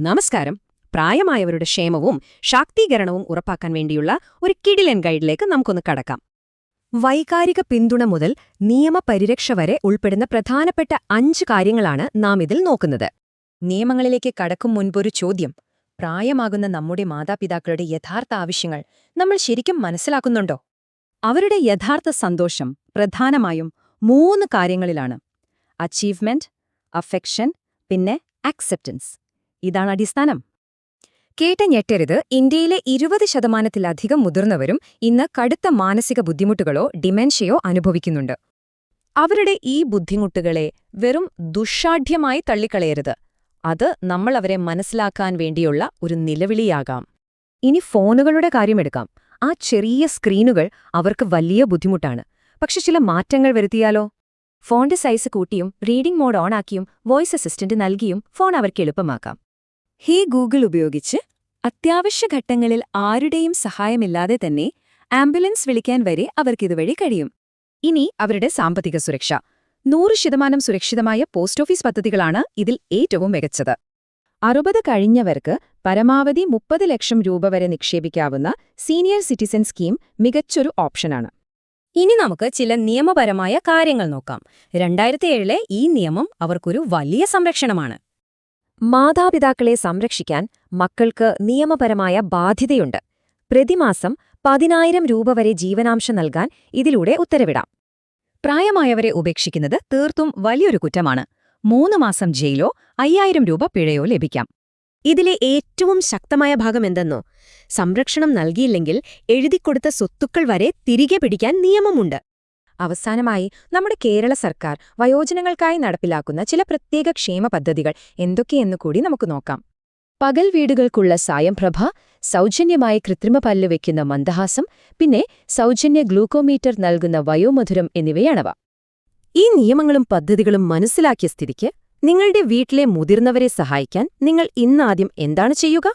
നമസ്കാരം. പ്രായമായവരുടെ ക്ഷേമവും ശാക്തീകരണവും ഉറപ്പാക്കാൻ വേണ്ടിയുള്ള ഒരു കിടിലൻ ഗൈഡിലേക്ക് നമുക്കൊന്ന് കടക്കാം. വൈകാരിക പിന്തുണ മുതൽ നിയമപരിരക്ഷ വരെ ഉൾപ്പെടുന്ന പ്രധാനപ്പെട്ട 5 കാര്യങ്ങളാണ് നാം ഇതിൽ നോക്കുന്നത്. നിയമങ്ങളിലേക്ക് കടക്കും മുൻപൊരു ചോദ്യം: പ്രായമാകുന്ന നമ്മുടെ മാതാപിതാക്കളുടെ യഥാർത്ഥ ആവശ്യങ്ങൾ നമ്മൾ ശരിക്കും മനസ്സിലാക്കുന്നുണ്ടോ? അവരുടെ യഥാർത്ഥ സന്തോഷം പ്രധാനമായും 3 കാര്യങ്ങളിലാണ്: അച്ചീവ്മെന്റ്, അഫെക്ഷൻ, പിന്നെ ആക്സെപ്റ്റൻസ്. ഇതാണ് അടിസ്ഥാനം. കേട്ട ഞെട്ടരുത്, ഇന്ത്യയിലെ 20% മുതിർന്നവരും ഇന്ന് കടുത്ത മാനസിക ബുദ്ധിമുട്ടുകളോ ഡിമെൻഷ്യയോ അനുഭവിക്കുന്നുണ്ട്. അവരുടെ ഈ ബുദ്ധിമുട്ടുകളെ വെറും ദുശ്ശാഠ്യമായി തള്ളിക്കളയരുത്. അത് നമ്മൾ അവരെ മനസ്സിലാക്കാൻ വേണ്ടിയുള്ള ഒരു നിലവിളിയാകാം. ഇനി ഫോണുകളുടെ കാര്യമെടുക്കാം. ആ ചെറിയ സ്ക്രീനുകൾ അവർക്ക് വലിയ ബുദ്ധിമുട്ടാണ്. പക്ഷെ ചില മാറ്റങ്ങൾ വരുത്തിയാലോ? ഫോണിന്റെ സൈസ് കൂട്ടിയും റീഡിംഗ് മോഡ് ഓണാക്കിയും വോയിസ് അസിസ്റ്റന്റ് നൽകിയും ഫോൺ അവർക്ക് എളുപ്പമാക്കാം. ഹേ ഗൂഗിൾ ഉപയോഗിച്ച് അത്യാവശ്യ ഘട്ടങ്ങളിൽ ആരുടെയും സഹായമില്ലാതെ തന്നെ ആംബുലൻസ് വിളിക്കാൻ വരെ അവർക്കിതുവഴി കഴിയും. ഇനി അവരുടെ സാമ്പത്തിക സുരക്ഷ. 100% സുരക്ഷിതമായ പോസ്റ്റ് ഓഫീസ് പദ്ധതികളാണ് ഇതിൽ ഏറ്റവും മികച്ചത്. 60 കഴിഞ്ഞവർക്ക് പരമാവധി 30 ലക്ഷം രൂപ വരെ നിക്ഷേപിക്കാവുന്ന സീനിയർ സിറ്റിസൺ സ്കീം മികച്ചൊരു ഓപ്ഷനാണ്. ഇനി നമുക്ക് ചില നിയമപരമായ കാര്യങ്ങൾ നോക്കാം. 2007 ഈ നിയമം അവർക്കൊരു വലിയ സംരക്ഷണമാണ്. മാതാപിതാക്കളെ സംരക്ഷിക്കാൻ മക്കൾക്ക് നിയമപരമായ ബാധ്യതയുണ്ട്. പ്രതിമാസം 10,000 രൂപ വരെ ജീവനാംശം നൽകാൻ ഇതിലൂടെ ഉത്തരവിടാം. പ്രായമായവരെ ഉപേക്ഷിക്കുന്നത് തീർത്തും വലിയൊരു കുറ്റമാണ്. 3 മാസം ജയിലോ 5,000 രൂപ പിഴയോ ലഭിക്കാം. ഇതിലെ ഏറ്റവും ശക്തമായ ഭാഗം എന്തെന്നോ? സംരക്ഷണം നൽകിയില്ലെങ്കിൽ എഴുതിക്കൊടുത്ത സ്വത്തുക്കൾ വരെ തിരികെ പിടിക്കാൻ നിയമമുണ്ട്. അവസാനമായി, നമ്മുടെ കേരള സർക്കാർ വയോജനങ്ങൾക്കായി നടപ്പിലാക്കുന്ന ചില പ്രത്യേക ക്ഷേമ പദ്ധതികൾ എന്തൊക്കെയെന്നു കൂടി നമുക്ക് നോക്കാം. പകൽ വീടുകൾക്കുള്ള സായംപ്രഭ, സൗജന്യമായി കൃത്രിമ പല്ല് വയ്ക്കുന്ന മന്ദഹാസം, പിന്നെ സൗജന്യ ഗ്ലൂക്കോമീറ്റർ നൽകുന്ന വയോമധുരം എന്നിവയാണവ. ഈ നിയമങ്ങളും പദ്ധതികളും മനസ്സിലാക്കിയ സ്ഥിതിക്ക് നിങ്ങളുടെ വീട്ടിലെ മുതിർന്നവരെ സഹായിക്കാൻ നിങ്ങൾ ഇന്നാദ്യം എന്താണ് ചെയ്യുക?